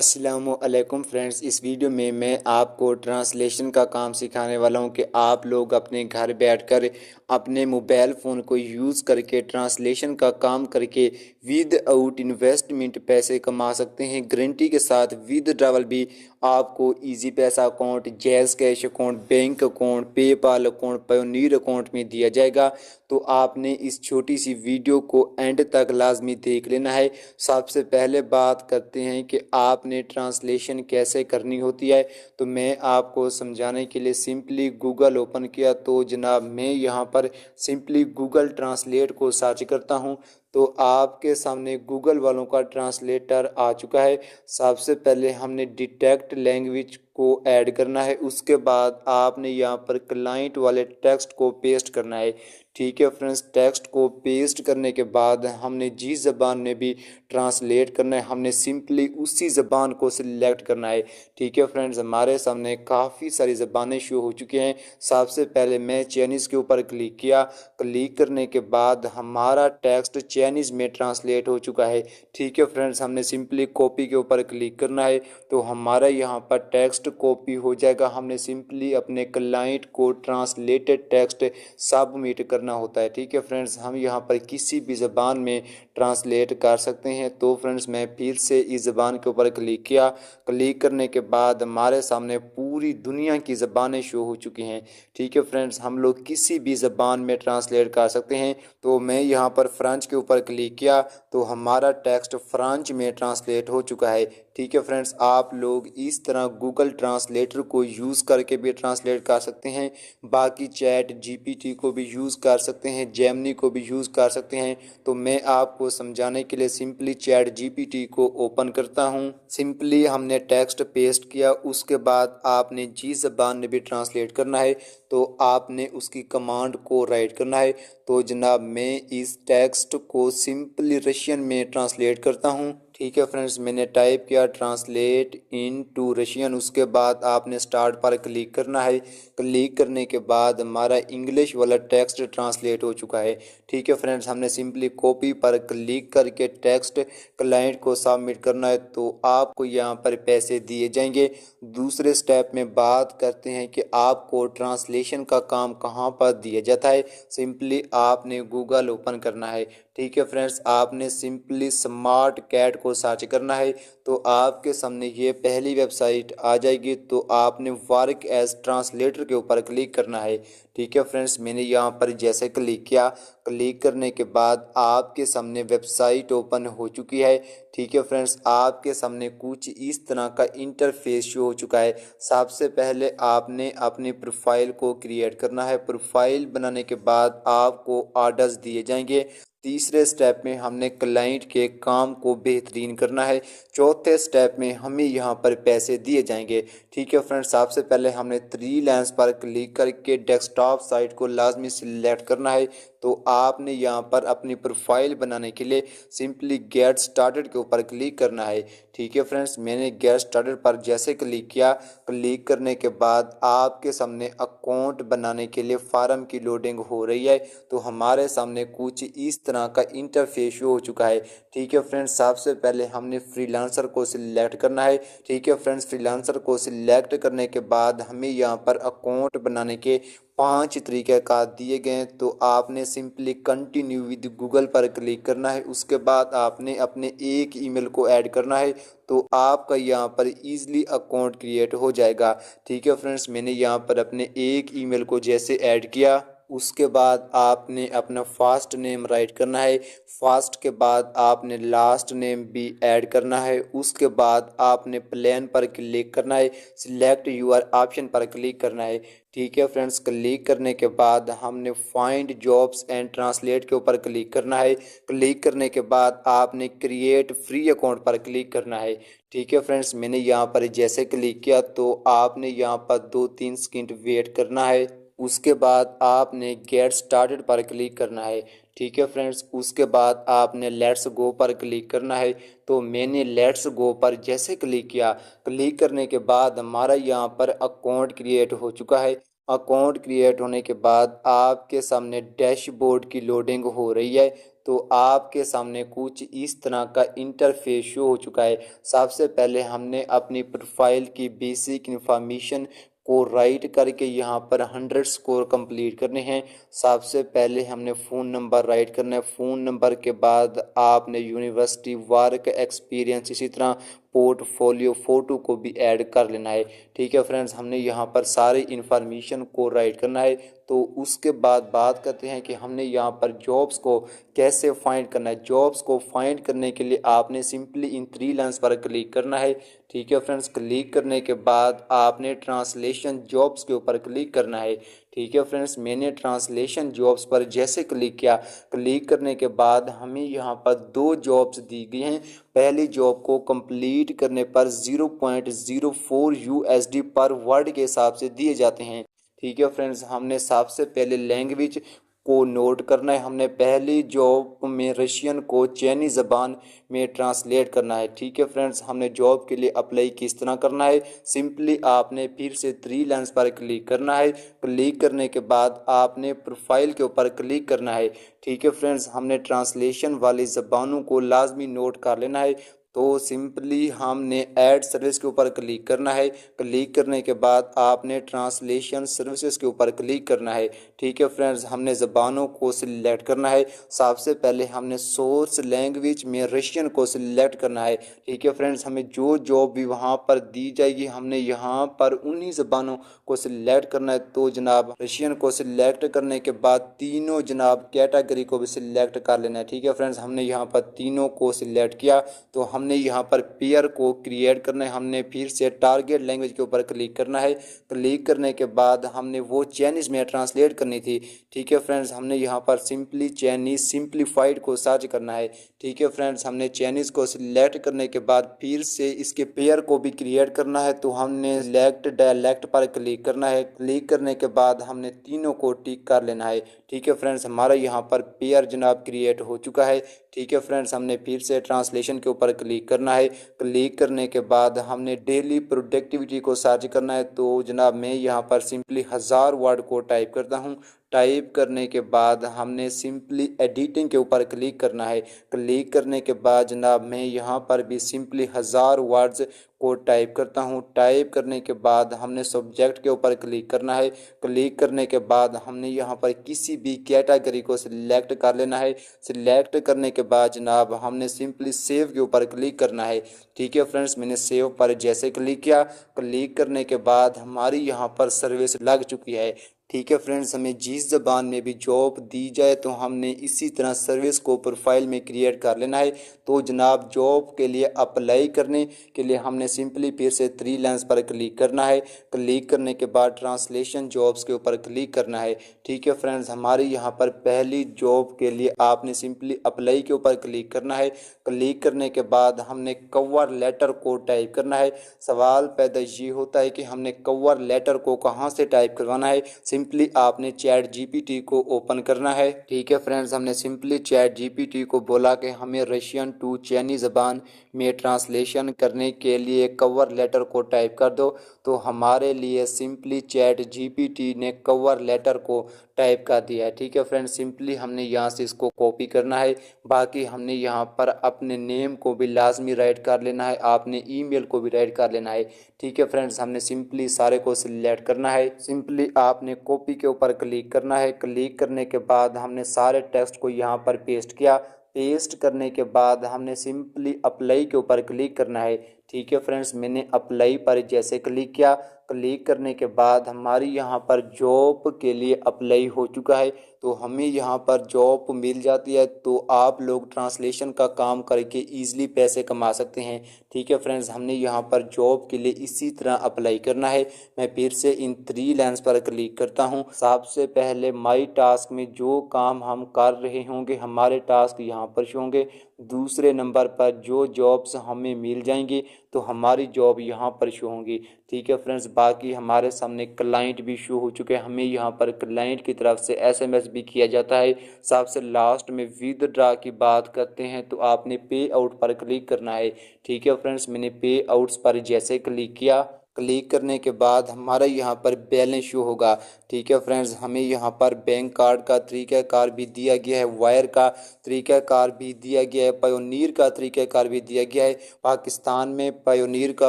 अस्सलामुअलैकुम फ्रेंड्स। इस वीडियो में मैं आपको ट्रांसलेशन का काम सिखाने वाला हूं कि आप लोग अपने घर बैठकर अपने मोबाइल फ़ोन को यूज़ करके ट्रांसलेशन का काम करके विदाउट इन्वेस्टमेंट पैसे कमा सकते हैं। गारंटी के साथ विदड्रॉवल भी आपको इजी पैसा account, jazz cash account, bank account, PayPal account, pioneer account में दिया जाएगा। तो आपने इस छोटी सी वीडियो को एंड तक लाजमी देख लेना है। सबसे पहले बात करते हैं कि आपने ट्रांसलेशन कैसे करनी होती है। तो मैं आपको समझाने के लिए सिंपली गूगल ओपन किया तो जनाब मैं यहाँ पर सिंपली गूगल ट्रांसलेट को सर्च करता हूँ तो आपके सामने गूगल वालों का ट्रांसलेटर आ चुका है। सबसे पहले हमने डिटेक्ट लैंग्वेज को ऐड करना है, उसके बाद आपने यहाँ पर क्लाइंट वाले टेक्स्ट को पेस्ट करना है। ठीक है फ्रेंड्स, टेक्स्ट को पेस्ट करने के बाद हमने जिस ज़बान में भी ट्रांसलेट करना है हमने सिंपली उसी ज़बान को सिलेक्ट करना है। ठीक है फ्रेंड्स, हमारे सामने काफ़ी सारी ज़बानें शो हो चुकी हैं। सबसे पहले मैं चाइनीज़ के ऊपर क्लिक किया। क्लिक करने के बाद हमारा टेक्स्ट चाइनीज़ में ट्रांसलेट हो चुका है। ठीक है फ्रेंड्स, हमने सिंपली कॉपी के ऊपर क्लिक करना है तो हमारा यहाँ पर टेक्स्ट कॉपी हो जाएगा। हमने सिंपली अपने क्लाइंट को ट्रांसलेटेड टेक्स्ट सबमिट करना होता है। ठीक है फ्रेंड्स, हम यहाँ पर किसी भी ज़बान में ट्रांसलेट कर सकते हैं। तो फ्रेंड्स मैं फिर से इस ज़बान के ऊपर क्लिक किया। क्लिक करने के बाद हमारे सामने पूरी दुनिया की ज़बानें शो हो चुकी हैं। ठीक है फ्रेंड्स, हम लोग किसी भी ज़बान में ट्रांसलेट कर सकते हैं। तो मैं यहाँ पर फ्रेंच के ऊपर क्लिक किया तो हमारा टेक्स्ट फ्रेंच में ट्रांसलेट हो चुका है। ठीक है फ्रेंड्स, आप लोग इस तरह गूगल ट्रांसलेटर को यूज़ करके भी ट्रांसलेट कर सकते हैं। बाकी चैट जीपीटी को भी यूज़ कर सकते हैं, जेमिनी को भी यूज़ कर सकते हैं। तो मैं आपको समझाने के लिए सिंपली चैट जीपीटी को ओपन करता हूं। सिंपली हमने टेक्स्ट पेस्ट किया, उसके बाद आपने जिस ज़बान में भी ट्रांसलेट करना है तो आपने उसकी कमांड को राइट करना है। तो जनाब मैं इस टेक्स्ट को सिंपली रशियन में ट्रांसलेट करता हूं। ठीक है फ्रेंड्स, मैंने टाइप किया ट्रांसलेट इन टू रशियन। उसके बाद आपने स्टार्ट पर क्लिक करना है। क्लिक करने के बाद हमारा इंग्लिश वाला टेक्स्ट ट्रांसलेट हो चुका है। ठीक है फ्रेंड्स, हमने सिंपली कॉपी पर क्लिक करके टेक्स्ट क्लाइंट को सबमिट करना है तो आपको यहाँ पर पैसे दिए जाएंगे। दूसरे स्टेप में बात करते हैं कि आपको ट्रांसलेशन का काम कहाँ पर दिया जाता है। सिंपली आपने गूगल ओपन करना है। ठीक है फ्रेंड्स, आपने सिंपली स्मार्ट कैट को सर्च करना है तो आपके सामने ये पहली वेबसाइट आ जाएगी। तो आपने वर्क एज ट्रांसलेटर के ऊपर क्लिक करना है। ठीक है फ्रेंड्स, मैंने यहाँ पर जैसे क्लिक किया, क्लिक करने के बाद आपके सामने वेबसाइट ओपन हो चुकी है। ठीक है फ्रेंड्स, आपके सामने कुछ इस तरह का इंटरफेस शो हो चुका है। सबसे पहले आपने अपनी प्रोफाइल को क्रिएट करना है। प्रोफाइल बनाने के बाद आपको ऑर्डर्स दिए जाएंगे। तीसरे स्टेप में हमने क्लाइंट के काम को बेहतरीन करना है। चौथे स्टेप में हमें यहाँ पर पैसे दिए जाएंगे। ठीक है फ्रेंड्स, सबसे पहले हमने थ्री लाइन्स पर क्लिक करके डेस्कटॉप साइट को लाजमी सिलेक्ट करना है। तो आपने यहाँ पर अपनी प्रोफाइल बनाने के लिए सिंपली गेट स्टार्टेड के ऊपर क्लिक करना है। ठीक है फ्रेंड्स, मैंने गेट स्टार्टेड पर जैसे क्लिक किया, क्लिक करने के बाद आपके सामने अकाउंट बनाने के लिए फार्म की लोडिंग हो रही है। तो हमारे सामने कुछ इस तरह का इंटरफेस शो हो चुका है। ठीक है फ्रेंड्स, सबसे पहले हमने फ्रीलांसर को सिलेक्ट करना है। ठीक है फ्रेंड्स, फ्रीलांसर को सिलेक्ट करने के बाद हमें यहाँ पर अकाउंट बनाने के 5 तरीक़ेकार दिए गए हैं। तो आपने सिंपली कंटिन्यू विद गूगल पर क्लिक करना है। उसके बाद आपने अपने एक ईमेल को ऐड करना है तो आपका यहाँ पर ईजिली अकाउंट क्रिएट हो जाएगा। ठीक है फ्रेंड्स, मैंने यहाँ पर अपने एक ईमेल को जैसे ऐड किया, उसके बाद आपने अपना फर्स्ट नेम राइट करना है। फर्स्ट के बाद आपने लास्ट नेम भी ऐड करना है। उसके बाद आपने प्लान पर क्लिक करना है, सिलेक्ट यूर ऑप्शन पर क्लिक करना है। ठीक है फ्रेंड्स, क्लिक करने के बाद हमने फाइंड जॉब्स एंड ट्रांसलेट के ऊपर क्लिक करना है। क्लिक करने के बाद आपने क्रिएट फ्री अकाउंट पर क्लिक करना है। ठीक है फ्रेंड्स, मैंने यहाँ पर जैसे क्लिक किया तो आपने यहाँ पर 2-3 सेकंड वेट करना है। उसके बाद आपने गेट स्टार्टेड पर क्लिक करना है। ठीक है फ्रेंड्स, उसके बाद आपने लेट्स गो पर क्लिक करना है। तो मैंने लेट्स गो पर जैसे क्लिक किया, क्लिक करने के बाद हमारा यहाँ पर अकाउंट क्रिएट हो चुका है। अकाउंट क्रिएट होने के बाद आपके सामने डैशबोर्ड की लोडिंग हो रही है। तो आपके सामने कुछ इस तरह का इंटरफेस शो हो चुका है। सबसे पहले हमने अपनी प्रोफाइल की बेसिक इंफॉर्मेशन को राइट करके यहाँ पर 100 स्कोर कंप्लीट करने हैं। सबसे पहले हमने फ़ोन नंबर राइट करना है। फ़ोन नंबर के बाद आपने यूनिवर्सिटी, वर्क एक्सपीरियंस, इसी तरह पोर्टफोलियो, फ़ोटो को भी ऐड कर लेना है। ठीक है फ्रेंड्स, हमने यहाँ पर सारी इन्फॉर्मेशन को राइट करना है। तो उसके बाद बात करते हैं कि हमने यहाँ पर जॉब्स को कैसे फाइंड करना है। जॉब्स को फाइंड करने के लिए आपने सिंपली इन 3 लाइन्स पर क्लिक करना है। ठीक है फ्रेंड्स, क्लिक करने के बाद आपने ट्रांसलेशन जॉब्स के ऊपर क्लिक करना है। ठीक है फ्रेंड्स, मैंने ट्रांसलेशन जॉब्स पर जैसे क्लिक किया, क्लिक करने के बाद हमें यहाँ पर 2 जॉब्स दी गई हैं। पहली जॉब को कंप्लीट करने पर 0.04 USD पर वर्ड के हिसाब से दिए जाते हैं। ठीक है फ्रेंड्स, हमने सबसे पहले लैंग्वेज को नोट करना है। हमने पहली जॉब में रशियन को चाइनीज़ ज़बान में ट्रांसलेट करना है। ठीक है फ्रेंड्स, हमने जॉब के लिए अप्लाई किस तरह करना है, सिंपली आपने फिर से 3 लाइन्स पर क्लिक करना है। क्लिक करने के बाद आपने प्रोफाइल के ऊपर क्लिक करना है। ठीक है फ्रेंड्स, हमने ट्रांसलेशन वाली ज़बानों को लाजमी नोट कर लेना है। तो सिंपली हमने ऐड सर्विस के ऊपर क्लिक करना है। क्लिक करने के बाद आपने ट्रांसलेशन सर्विसेज के ऊपर क्लिक करना है। ठीक है फ्रेंड्स, हमने ज़बानों को सिलेक्ट करना है। सबसे पहले हमने सोर्स लैंग्वेज में रशियन को सिलेक्ट करना है। ठीक है फ्रेंड्स, हमें जो जॉब भी वहाँ पर दी जाएगी हमने यहाँ पर उन्हीं ज़बानों को सिलेक्ट करना है। तो जनाब रशियन को सिलेक्ट करने के बाद तीनों जनाब कैटेगरी को भी सिलेक्ट कर लेना है। ठीक है फ्रेंड्स, हमने यहाँ पर तीनों को सिलेक्ट किया। तो हमने यहाँ पर पेयर को क्रिएट करना है। हमने फिर से टारगेट लैंग्वेज के ऊपर क्लिक करना है। क्लिक करने के बाद हमने वो चाइनीज़ में ट्रांसलेट करनी थी। ठीक है फ्रेंड्स, हमने यहाँ पर सिंपली चाइनीज़ सिंप्लीफाइड को सर्च करना है। ठीक है फ्रेंड्स, हमने चाइनीज़ को सिलेक्ट करने के बाद फिर से इसके पेयर को भी क्रिएट करना है। तो हमने सिलेक्ट डायलेक्ट पर क्लिक करना है। क्लिक करने के बाद हमने तीनों को टिक कर लेना है। ठीक है फ्रेंड्स, हमारा यहाँ पर पेयर जनाब क्रिएट हो चुका है। ठीक है फ्रेंड्स, हमने फिर से ट्रांसलेशन के ऊपर क्लिक करना है। क्लिक करने के बाद हमने डेली प्रोडक्टिविटी को सर्च करना है। तो जनाब मैं यहाँ पर सिंपली 1000 वर्ड को टाइप करता हूँ। टाइप करने के बाद हमने सिंपली एडिटिंग के ऊपर क्लिक करना है। क्लिक करने के बाद जनाब मैं यहाँ पर भी सिंपली 1000 वर्ड्स को टाइप करता हूँ। टाइप करने के बाद हमने सब्जेक्ट के ऊपर क्लिक करना है। क्लिक करने के बाद हमने यहाँ पर किसी भी कैटेगरी को सिलेक्ट कर लेना है। सिलेक्ट करने के बाद जनाब हमने सिंपली सेव के ऊपर क्लिक करना है। ठीक है फ्रेंड्स, मैंने सेव पर जैसे क्लिक किया, क्लिक करने के बाद हमारी यहाँ पर सर्विस लग चुकी है। ठीक है फ्रेंड्स, हमें जिस ज़बान में भी जॉब दी जाए तो हमने इसी तरह सर्विस को प्रोफाइल में क्रिएट कर लेना है। तो जनाब जॉब के लिए अप्लाई करने के लिए हमने सिंपली फिर से 3 लाइन्स पर क्लिक करना है। क्लिक करने के बाद ट्रांसलेशन जॉब्स के ऊपर क्लिक करना है। ठीक है फ्रेंड्स, हमारी यहाँ पर पहली जॉब के लिए आपने सिंपली अप्लाई के ऊपर क्लिक करना है। क्लिक करने के बाद हमने कवर लेटर को टाइप करना है। सवाल पैदा ये होता है कि हमने कवर लेटर को कहाँ से टाइप करवाना है। सिंपली आपने चैट जीपीटी को ओपन करना है। ठीक है फ्रेंड्स, हमने सिंपली चैट जीपीटी को बोला कि हमें रशियन टू चाइनीज़ ज़बान में ट्रांसलेशन करने के लिए कवर लेटर को टाइप कर दो। तो हमारे लिए सिंपली चैट जीपीटी ने कवर लेटर को टाइप कर दिया है। ठीक है फ्रेंड्स, सिंपली हमने यहाँ से इसको कॉपी करना है। बाकी हमने यहाँ पर अपने नेम को भी लाजमी राइट कर लेना है। आपने ईमेल को भी राइट कर लेना है। ठीक है फ्रेंड्स, हमने सिंपली सारे को सिलेक्ट करना है। सिंपली आपने कॉपी के ऊपर क्लिक करना है। क्लिक करने के बाद हमने सारे टेक्स्ट को यहाँ पर पेस्ट किया। पेस्ट करने के बाद हमने सिंपली अप्लाई के ऊपर क्लिक करना है। ठीक है फ्रेंड्स, मैंने अप्लाई पर जैसे क्लिक किया, क्लिक करने के बाद हमारी यहाँ पर जॉब के लिए अप्लाई हो चुका है। तो हमें यहाँ पर जॉब मिल जाती है। तो आप लोग ट्रांसलेशन का काम करके ईजिली पैसे कमा सकते हैं। ठीक है फ्रेंड्स, हमने यहाँ पर जॉब के लिए इसी तरह अप्लाई करना है। मैं फिर से इन 3 लाइन्स पर क्लिक करता हूँ। सबसे पहले माई टास्क में जो काम हम कर रहे होंगे हमारे टास्क यहाँ पर शो होंगे। दूसरे नंबर पर जो जॉब्स हमें मिल जाएंगी तो हमारी जॉब यहाँ पर शो होंगी। ठीक है फ्रेंड्स, बाकी हमारे सामने क्लाइंट भी शो हो चुके हैं। हमें यहाँ पर क्लाइंट की तरफ से एसएमएस भी किया जाता है। सबसे लास्ट में विदड्रा की बात करते हैं तो आपने पे आउट पर क्लिक करना है। ठीक है फ्रेंड्स, मैंने पे आउट्स पर जैसे क्लिक किया, क्लिक करने के बाद हमारा यहाँ पर बैलेंस शो होगा। ठीक है फ्रेंड्स, हमें यहाँ पर बैंक कार्ड का तरीक़ाकार भी दिया गया है, वायर का तरीक़ाकार भी दिया गया है, पायोनीर का तरीक़ाकार भी दिया गया है। पाकिस्तान में पायोनीर का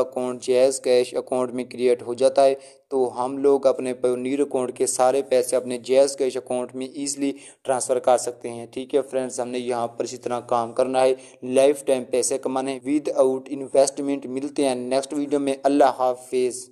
अकाउंट जैज़ कैश अकाउंट में क्रिएट हो जाता है, तो हम लोग अपने पायोनीर अकाउंट के सारे पैसे अपने जैज़ कैश अकाउंट में ईजिली ट्रांसफ़र कर सकते हैं। ठीक है फ्रेंड्स, हमने यहाँ पर इसी तरह काम करना है, लाइफ टाइम पैसे कमाने विद आउट इन्वेस्टमेंट। मिलते हैं नेक्स्ट वीडियो में। अल्लाह हाफिज़।